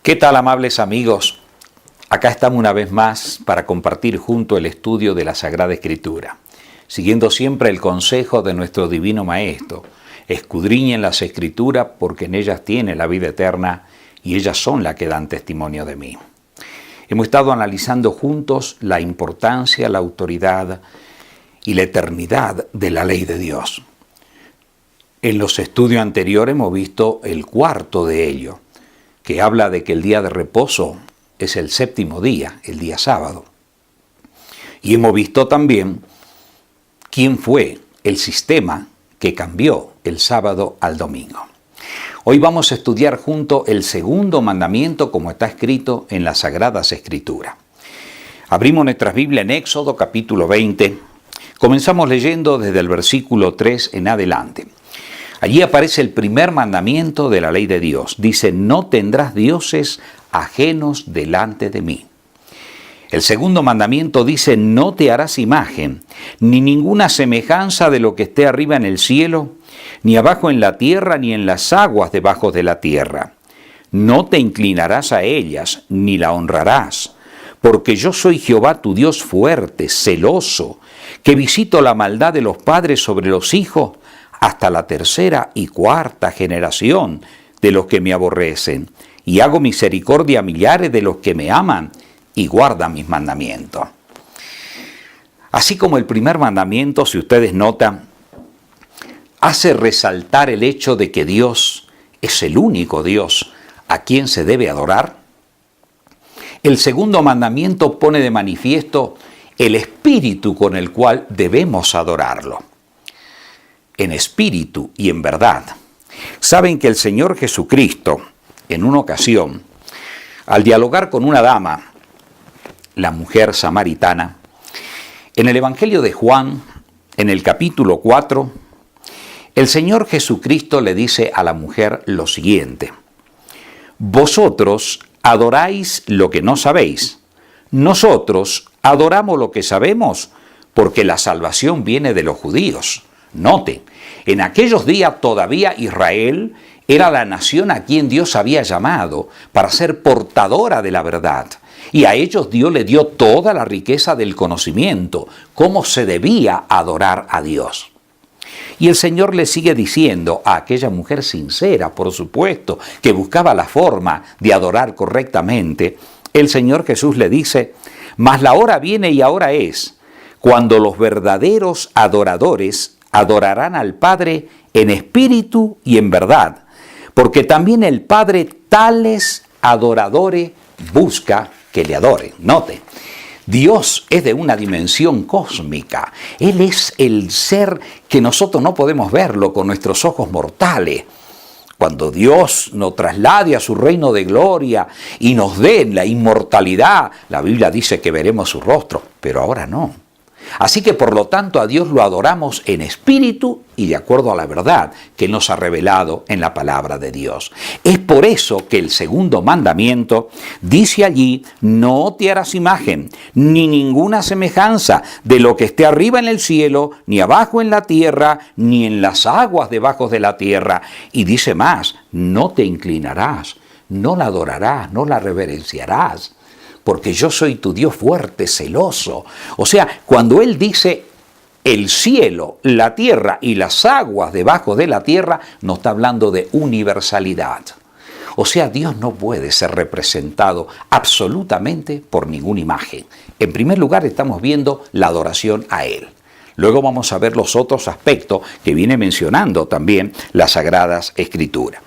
¿Qué tal, amables amigos? Acá estamos una vez más para compartir junto el estudio de la Sagrada Escritura, siguiendo siempre el consejo de nuestro Divino Maestro. Escudriñen las Escrituras porque en ellas tiene la vida eterna y ellas son las que dan testimonio de mí. Hemos estado analizando juntos la importancia, la autoridad y la eternidad de la ley de Dios. En los estudios anteriores hemos visto el cuarto de ello, que habla de que el día de reposo es el séptimo día, el día sábado. Y hemos visto también quién fue el sistema que cambió el sábado al domingo. Hoy vamos a estudiar junto el segundo mandamiento como está escrito en las Sagradas Escrituras. Abrimos nuestras Biblias en Éxodo capítulo 20. Comenzamos leyendo desde el versículo 3 en adelante. Allí aparece el primer mandamiento de la ley de Dios. Dice, no tendrás dioses ajenos delante de mí. El segundo mandamiento dice, no te harás imagen, ni ninguna semejanza de lo que esté arriba en el cielo, ni abajo en la tierra, ni en las aguas debajo de la tierra. No te inclinarás a ellas, ni la honrarás, porque yo soy Jehová tu Dios fuerte, celoso, que visito la maldad de los padres sobre los hijos, hasta la tercera y cuarta generación de los que me aborrecen, y hago misericordia a millares de los que me aman y guardan mis mandamientos. Así como el primer mandamiento, si ustedes notan, hace resaltar el hecho de que Dios es el único Dios a quien se debe adorar, el segundo mandamiento pone de manifiesto el espíritu con el cual debemos adorarlo. En espíritu y en verdad. Saben que el Señor Jesucristo, en una ocasión, al dialogar con una dama, la mujer samaritana, en el Evangelio de Juan, en el capítulo 4, el Señor Jesucristo le dice a la mujer lo siguiente: vosotros adoráis lo que no sabéis, nosotros adoramos lo que sabemos, porque la salvación viene de los judíos. Note, en aquellos días todavía Israel era la nación a quien Dios había llamado para ser portadora de la verdad. Y a ellos Dios le dio toda la riqueza del conocimiento, cómo se debía adorar a Dios. Y el Señor le sigue diciendo a aquella mujer sincera, por supuesto, que buscaba la forma de adorar correctamente, el Señor Jesús le dice, mas la hora viene y ahora es, cuando los verdaderos adoradores adorarán al Padre en espíritu y en verdad, porque también el Padre tales adoradores busca que le adoren. Note, Dios es de una dimensión cósmica. Él es el ser que nosotros no podemos verlo con nuestros ojos mortales. Cuando Dios nos traslade a su reino de gloria y nos dé la inmortalidad, la Biblia dice que veremos su rostro, pero ahora no. Así que por lo tanto a Dios lo adoramos en espíritu y de acuerdo a la verdad que nos ha revelado en la palabra de Dios. Es por eso que el segundo mandamiento dice allí, no te harás imagen, ni ninguna semejanza de lo que esté arriba en el cielo, ni abajo en la tierra, ni en las aguas debajo de la tierra. Y dice más, no te inclinarás, no la adorarás, no la reverenciarás, porque yo soy tu Dios fuerte, celoso. O sea, cuando Él dice el cielo, la tierra y las aguas debajo de la tierra, no está hablando de universalidad. O sea, Dios no puede ser representado absolutamente por ninguna imagen. En primer lugar, estamos viendo la adoración a Él. Luego vamos a ver los otros aspectos que viene mencionando también las Sagradas Escrituras.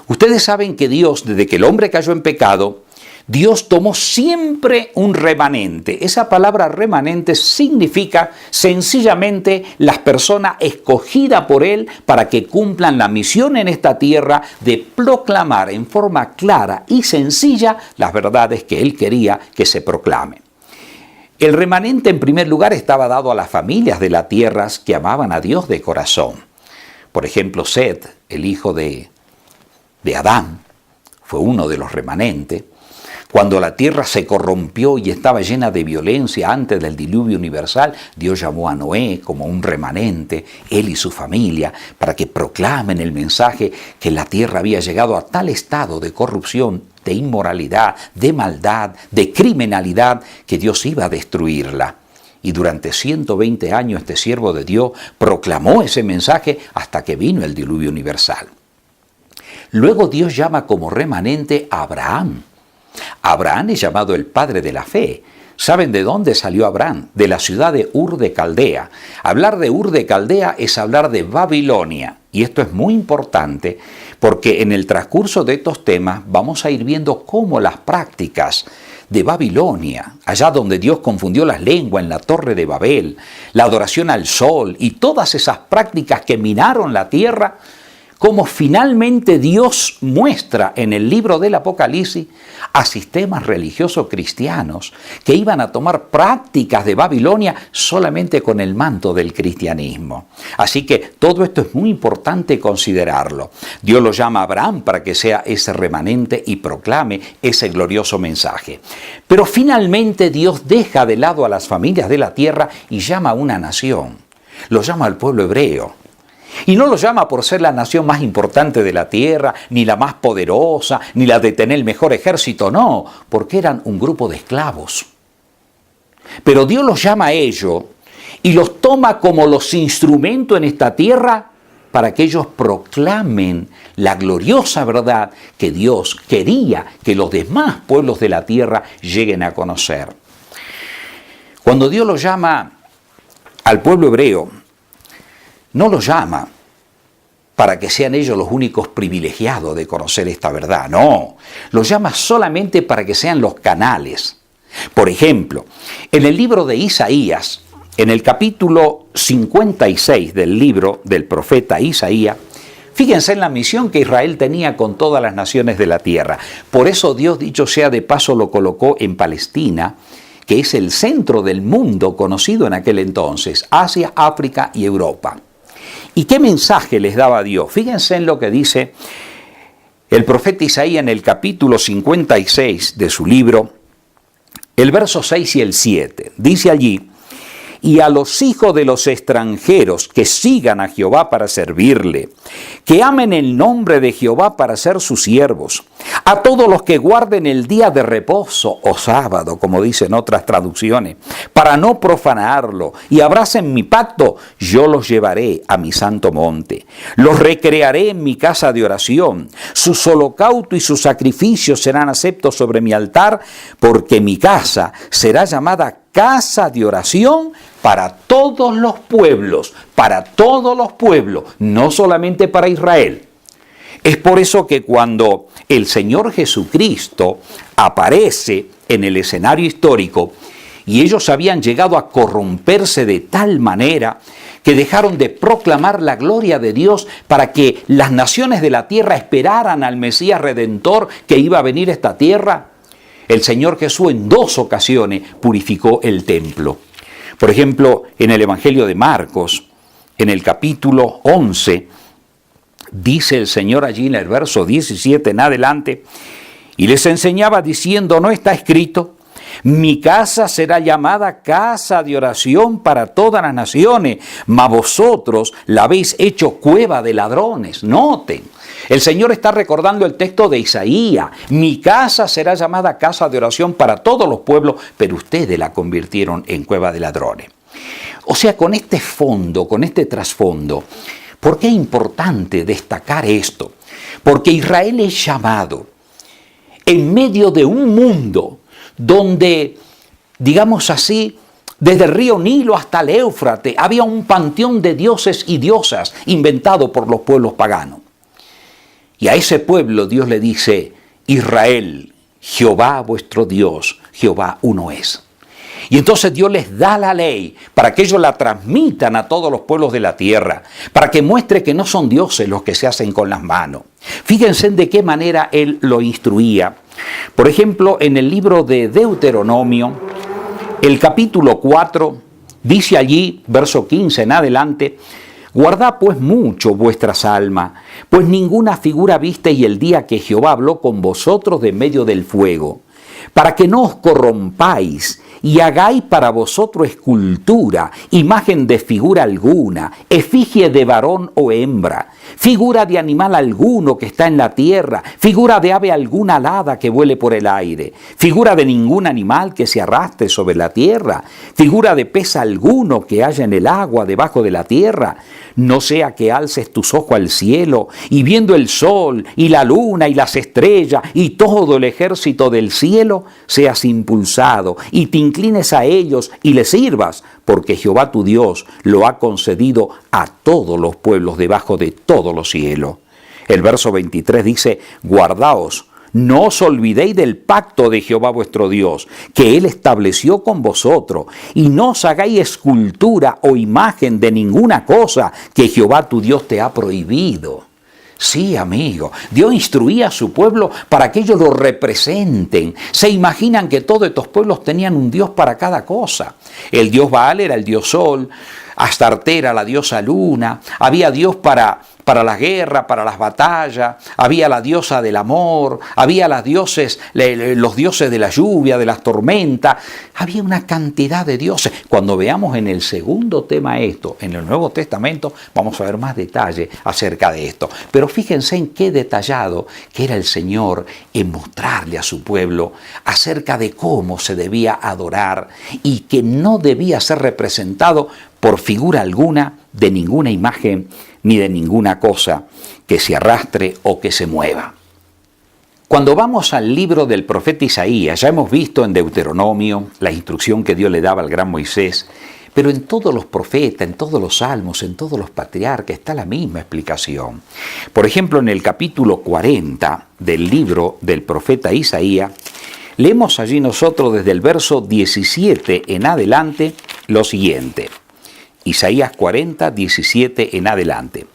Ustedes saben que Dios, desde que el hombre cayó en pecado, Dios tomó siempre un remanente. Esa palabra remanente significa sencillamente las personas escogidas por Él para que cumplan la misión en esta tierra de proclamar en forma clara y sencilla las verdades que Él quería que se proclamen. El remanente en primer lugar estaba dado a las familias de las tierras que amaban a Dios de corazón. Por ejemplo, Set, el hijo de Adán, fue uno de los remanentes. Cuando la tierra se corrompió y estaba llena de violencia antes del diluvio universal, Dios llamó a Noé como un remanente, él y su familia, para que proclamen el mensaje que la tierra había llegado a tal estado de corrupción, de inmoralidad, de maldad, de criminalidad, que Dios iba a destruirla. Y durante 120 años este siervo de Dios proclamó ese mensaje hasta que vino el diluvio universal. Luego Dios llama como remanente a Abraham. Abraham es llamado el padre de la fe. ¿Saben de dónde salió Abraham? De la ciudad de Ur de Caldea. Hablar de Ur de Caldea es hablar de Babilonia. Y esto es muy importante porque en el transcurso de estos temas vamos a ir viendo cómo las prácticas de Babilonia, allá donde Dios confundió las lenguas en la Torre de Babel, la adoración al sol y todas esas prácticas que minaron la tierra, como finalmente Dios muestra en el libro del Apocalipsis a sistemas religiosos cristianos que iban a tomar prácticas de Babilonia solamente con el manto del cristianismo. Así que todo esto es muy importante considerarlo. Dios lo llama a Abraham para que sea ese remanente y proclame ese glorioso mensaje. Pero finalmente Dios deja de lado a las familias de la tierra y llama a una nación. Lo llama al pueblo hebreo. Y no lo llama por ser la nación más importante de la tierra, ni la más poderosa, ni la de tener el mejor ejército, no, porque eran un grupo de esclavos. Pero Dios los llama a ellos y los toma como los instrumentos en esta tierra para que ellos proclamen la gloriosa verdad que Dios quería que los demás pueblos de la tierra lleguen a conocer. Cuando Dios los llama al pueblo hebreo, no los llama para que sean ellos los únicos privilegiados de conocer esta verdad, no. Los llama solamente para que sean los canales. Por ejemplo, en el libro de Isaías, en el capítulo 56 del libro del profeta Isaías, fíjense en la misión que Israel tenía con todas las naciones de la tierra. Por eso Dios, dicho sea de paso, lo colocó en Palestina, que es el centro del mundo conocido en aquel entonces, Asia, África y Europa. ¿Y qué mensaje les daba Dios? Fíjense en lo que dice el profeta Isaías en el capítulo 56 de su libro, el verso 6 y el 7. Dice allí: y a los hijos de los extranjeros que sigan a Jehová para servirle, que amen el nombre de Jehová para ser sus siervos, a todos los que guarden el día de reposo o sábado, como dicen otras traducciones, para no profanarlo, y abracen mi pacto, yo los llevaré a mi santo monte, los recrearé en mi casa de oración, sus holocaustos y sus sacrificios serán aceptos sobre mi altar, porque mi casa será llamada casa de oración para todos los pueblos, no solamente para Israel. Es por eso que cuando el Señor Jesucristo aparece en el escenario histórico y ellos habían llegado a corromperse de tal manera que dejaron de proclamar la gloria de Dios para que las naciones de la tierra esperaran al Mesías Redentor que iba a venir a esta tierra, el Señor Jesús en 2 ocasiones purificó el templo. Por ejemplo, en el Evangelio de Marcos, en el capítulo 11, dice el Señor allí en el verso 17 en adelante, y les enseñaba diciendo: ¿no está escrito? Mi casa será llamada casa de oración para todas las naciones, mas vosotros la habéis hecho cueva de ladrones. Noten, el Señor está recordando el texto de Isaías: mi casa será llamada casa de oración para todos los pueblos, pero ustedes la convirtieron en cueva de ladrones. O sea, con este fondo, con este trasfondo, ¿por qué es importante destacar esto? Porque Israel es llamado en medio de un mundo donde, digamos así, desde el río Nilo hasta el Éufrates, había un panteón de dioses y diosas inventado por los pueblos paganos. Y a ese pueblo Dios le dice: Israel, Jehová vuestro Dios, Jehová uno es. Y entonces Dios les da la ley para que ellos la transmitan a todos los pueblos de la tierra, para que muestre que no son dioses los que se hacen con las manos. Fíjense de qué manera Él lo instruía. Por ejemplo, en el libro de Deuteronomio, el capítulo 4, dice allí, verso 15 en adelante: guardad pues mucho vuestras almas, pues ninguna figura visteis el día que Jehová habló con vosotros de medio del fuego. para que no os corrompáis y hagáis para vosotros escultura, imagen de figura alguna, efigie de varón o hembra, figura de animal alguno que está en la tierra, figura de ave alguna alada que vuele por el aire, figura de ningún animal que se arrastre sobre la tierra, figura de pez alguno que haya en el agua debajo de la tierra. No sea que alces tus ojos al cielo y viendo el sol y la luna y las estrellas y todo el ejército del cielo, seas impulsado y te inclines a ellos y les sirvas, porque Jehová tu Dios lo ha concedido a todos los pueblos debajo de todos los cielos. El verso 23 dice, guardaos, no os olvidéis del pacto de Jehová vuestro Dios, que Él estableció con vosotros, y no os hagáis escultura o imagen de ninguna cosa que Jehová tu Dios te ha prohibido. Sí, amigo, Dios instruía a su pueblo para que ellos lo representen. Se imaginan que todos estos pueblos tenían un Dios para cada cosa. El Dios Baal era el Dios Sol, Astarte era la diosa Luna, había Dios para la guerra, para las batallas, había la diosa del amor, había los dioses de la lluvia, de las tormentas, había una cantidad de dioses. Cuando veamos en el segundo tema esto, en el Nuevo Testamento, vamos a ver más detalle acerca de esto. Pero fíjense en qué detallado que era el Señor en mostrarle a su pueblo acerca de cómo se debía adorar y que no debía ser representado por figura alguna de ninguna imagen ni de ninguna cosa que se arrastre o que se mueva. Cuando vamos al libro del profeta Isaías, ya hemos visto en Deuteronomio la instrucción que Dios le daba al gran Moisés, pero en todos los profetas, en todos los salmos, en todos los patriarcas está la misma explicación. Por ejemplo, en el capítulo 40 del libro del profeta Isaías, leemos allí nosotros desde el verso 17 en adelante lo siguiente. Isaías 40, 17 en adelante.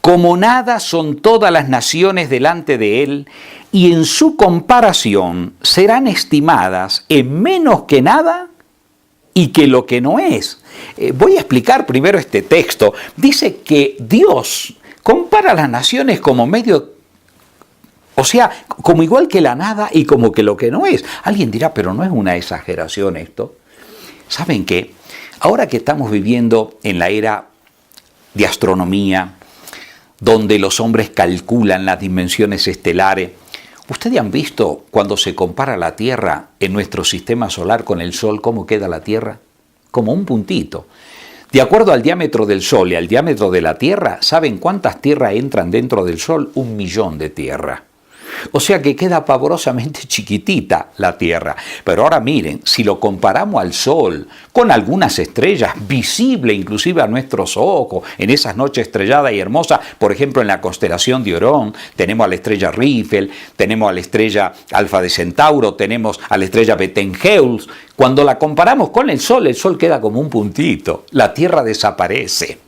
Como nada son todas las naciones delante de él, y en su comparación serán estimadas en menos que nada y que lo que no es. Voy a explicar primero este texto. Dice que Dios compara a las naciones como medio, o sea, como igual que la nada y como que lo que no es. Alguien dirá, pero ¿no es una exageración esto? ¿Saben qué? Ahora que estamos viviendo en la era de astronomía, donde los hombres calculan las dimensiones estelares, ¿ustedes han visto cuando se compara la Tierra en nuestro sistema solar con el Sol, cómo queda la Tierra? Como un puntito. De acuerdo al diámetro del Sol y al diámetro de la Tierra, ¿saben cuántas tierras entran dentro del Sol? 1 millón de tierras. O sea que queda pavorosamente chiquitita la Tierra. Pero ahora miren, si lo comparamos al Sol con algunas estrellas visibles inclusive a nuestros ojos, en esas noches estrelladas y hermosas, por ejemplo en la constelación de Orón, tenemos a la estrella Riffel, tenemos a la estrella Alfa de Centauro, tenemos a la estrella Betelgeuse. Cuando la comparamos con el Sol queda como un puntito, la Tierra desaparece.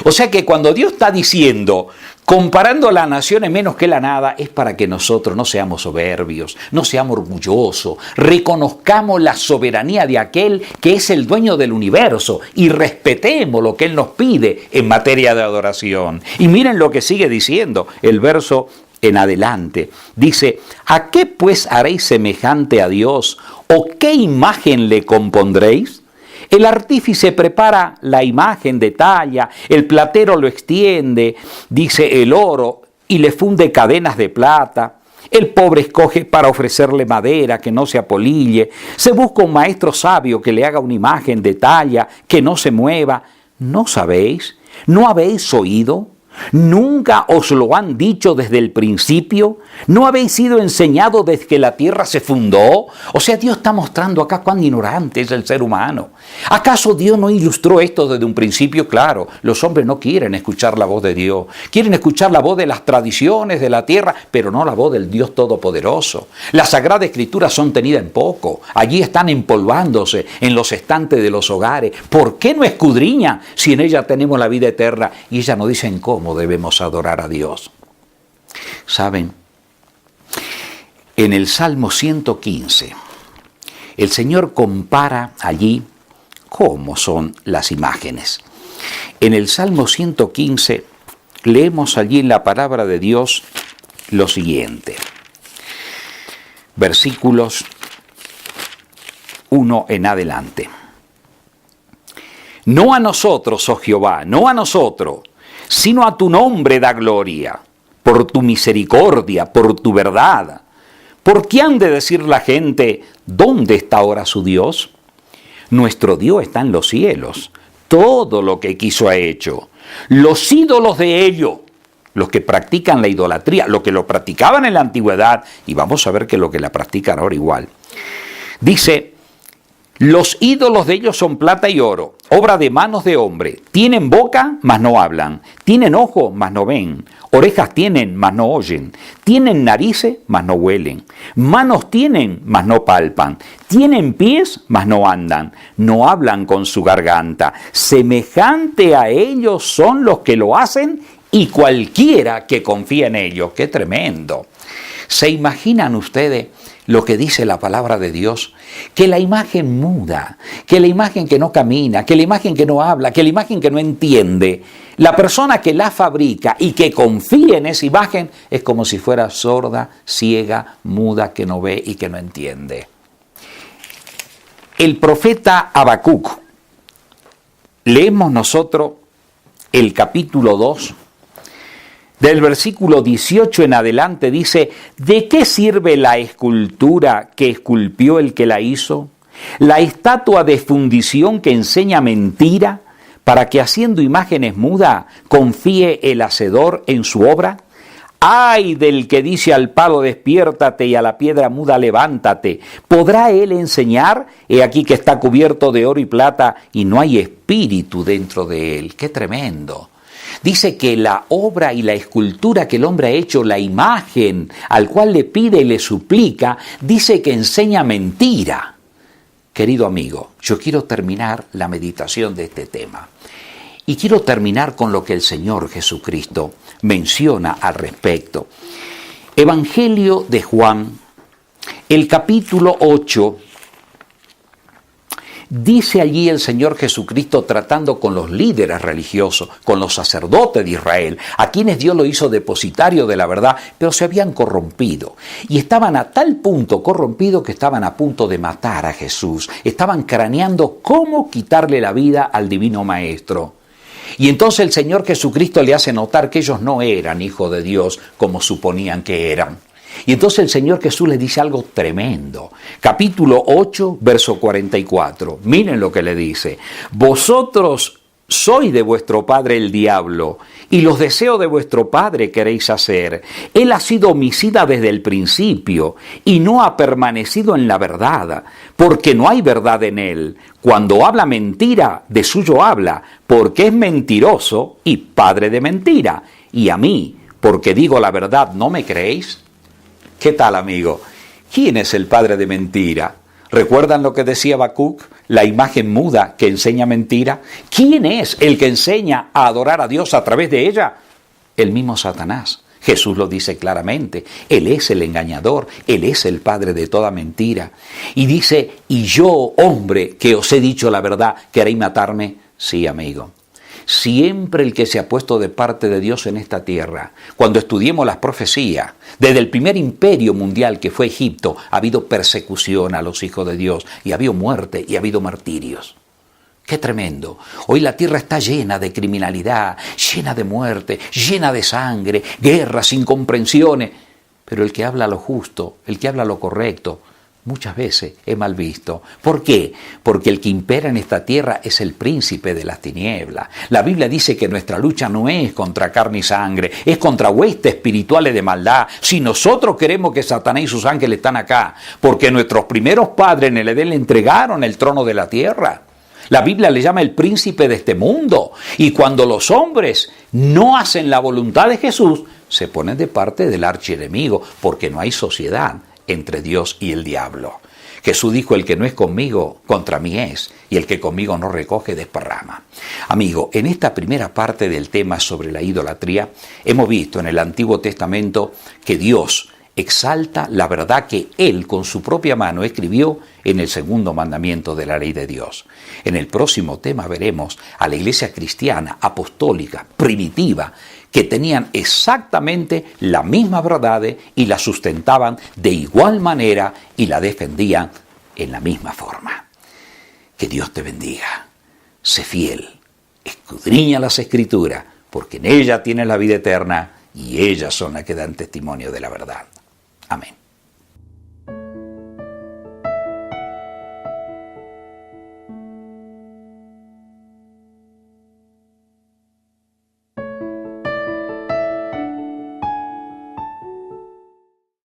O sea que cuando Dios está diciendo, comparando a las naciones menos que la nada, es para que nosotros no seamos soberbios, no seamos orgullosos, reconozcamos la soberanía de aquel que es el dueño del universo y respetemos lo que Él nos pide en materia de adoración. Y miren lo que sigue diciendo el verso en adelante. Dice, ¿a qué pues haréis semejante a Dios? ¿O qué imagen le compondréis? El artífice prepara la imagen de talla, el platero lo extiende, dice el oro, y le funde cadenas de plata. El pobre escoge para ofrecerle madera que no se apolille. Se busca un maestro sabio que le haga una imagen de talla que no se mueva. ¿No sabéis? ¿No habéis oído? ¿Nunca os lo han dicho desde el principio? ¿No habéis sido enseñados desde que la tierra se fundó? O sea, Dios está mostrando acá cuán ignorante es el ser humano. ¿Acaso Dios no ilustró esto desde un principio? Claro, los hombres no quieren escuchar la voz de Dios. Quieren escuchar la voz de las tradiciones de la tierra, pero no la voz del Dios Todopoderoso. Las Sagradas Escrituras son tenidas en poco. Allí están empolvándose en los estantes de los hogares. ¿Por qué no escudriñan si en ella tenemos la vida eterna? Y ellas nos dicen cómo debemos adorar a Dios. ¿Saben? En el Salmo 115, el Señor compara allí cómo son las imágenes. En el Salmo 115 leemos allí en la palabra de Dios lo siguiente. versículos 1 en adelante. No a nosotros, oh Jehová, no a nosotros, sino a tu nombre da gloria, por tu misericordia, por tu verdad. ¿Por qué han de decir la gente, ¿dónde está ahora su Dios? Nuestro Dios está en los cielos, todo lo que quiso ha hecho. Los ídolos de ellos, los que practican la idolatría, los que lo practicaban en la antigüedad, y vamos a ver que lo que la practican ahora igual. Dice, los ídolos de ellos son plata y oro, obra de manos de hombre. Tienen boca, mas no hablan. Tienen ojos, mas no ven. Orejas tienen, mas no oyen. Tienen narices, mas no huelen. Manos tienen, mas no palpan. Tienen pies, mas no andan. No hablan con su garganta. Semejante a ellos son los que lo hacen y cualquiera que confía en ellos. ¡Qué tremendo! ¿Se imaginan ustedes lo que dice la palabra de Dios? Que la imagen muda, que la imagen que no camina, que la imagen que no habla, que la imagen que no entiende, la persona que la fabrica y que confía en esa imagen es como si fuera sorda, ciega, muda, que no ve y que no entiende. El profeta Habacuc, leemos nosotros el capítulo 2, del versículo 18 en adelante dice, ¿de qué sirve la escultura que esculpió el que la hizo? La estatua de fundición que enseña mentira, para que haciendo imágenes mudas confíe el hacedor en su obra. ¡Ay del que dice al palo despiértate y a la piedra muda levántate! ¿Podrá él enseñar? He aquí que está cubierto de oro y plata y no hay espíritu dentro de él. ¡Qué tremendo! Dice que la obra y la escultura que el hombre ha hecho, la imagen al cual le pide y le suplica, dice que enseña mentira. Querido amigo, yo quiero terminar la meditación de este tema. Y quiero terminar con lo que el Señor Jesucristo menciona al respecto. Evangelio de Juan, el capítulo 8, dice allí el Señor Jesucristo tratando con los líderes religiosos, con los sacerdotes de Israel, a quienes Dios lo hizo depositario de la verdad, pero se habían corrompido. Y estaban a tal punto corrompidos que estaban a punto de matar a Jesús. Estaban craneando cómo quitarle la vida al divino Maestro. Y entonces el Señor Jesucristo le hace notar que ellos no eran hijos de Dios como suponían que eran. Y entonces el Señor Jesús les dice algo tremendo. Capítulo 8, verso 44. Miren lo que le dice. Vosotros sois de vuestro padre el diablo, y los deseos de vuestro padre queréis hacer. Él ha sido homicida desde el principio, y no ha permanecido en la verdad, porque no hay verdad en él. Cuando habla mentira, de suyo habla, porque es mentiroso y padre de mentira. Y a mí, porque digo la verdad, ¿no me creéis? ¿Qué tal, amigo? ¿Quién es el padre de mentira? ¿Recuerdan lo que decía Habacuc? La imagen muda que enseña mentira. ¿Quién es el que enseña a adorar a Dios a través de ella? El mismo Satanás. Jesús lo dice claramente. Él es el engañador. Él es el padre de toda mentira. Y dice, y yo, hombre, que os he dicho la verdad, ¿queréis matarme? Sí, amigo. Siempre el que se ha puesto de parte de Dios en esta tierra, cuando estudiemos las profecías, desde el primer imperio mundial que fue Egipto, ha habido persecución a los hijos de Dios, y ha habido muerte, y ha habido martirios. ¡Qué tremendo! Hoy la tierra está llena de criminalidad, llena de muerte, llena de sangre, guerras, incomprensiones. Pero el que habla lo justo, el que habla lo correcto, muchas veces es mal visto. ¿Por qué? Porque el que impera en esta tierra es el príncipe de las tinieblas. La Biblia dice que nuestra lucha no es contra carne y sangre, es contra huestes espirituales de maldad. Si nosotros queremos que Satanás y sus ángeles están acá, porque nuestros primeros padres en el Edén le entregaron el trono de la tierra. La Biblia le llama el príncipe de este mundo. Y cuando los hombres no hacen la voluntad de Jesús, se ponen de parte del archienemigo, porque no hay sociedad entre Dios y el diablo. Jesús dijo, el que no es conmigo, contra mí es, y el que conmigo no recoge, desparrama. Amigo, en esta primera parte del tema sobre la idolatría, hemos visto en el Antiguo Testamento que Dios exalta la verdad que Él con su propia mano escribió en el segundo mandamiento de la ley de Dios. En el próximo tema veremos a la iglesia cristiana, apostólica, primitiva, que tenían exactamente la misma verdad y la sustentaban de igual manera y la defendían en la misma forma. Que Dios te bendiga. Sé fiel, escudriña las Escrituras, porque en ellas tienes la vida eterna y ellas son las que dan testimonio de la verdad. Amén.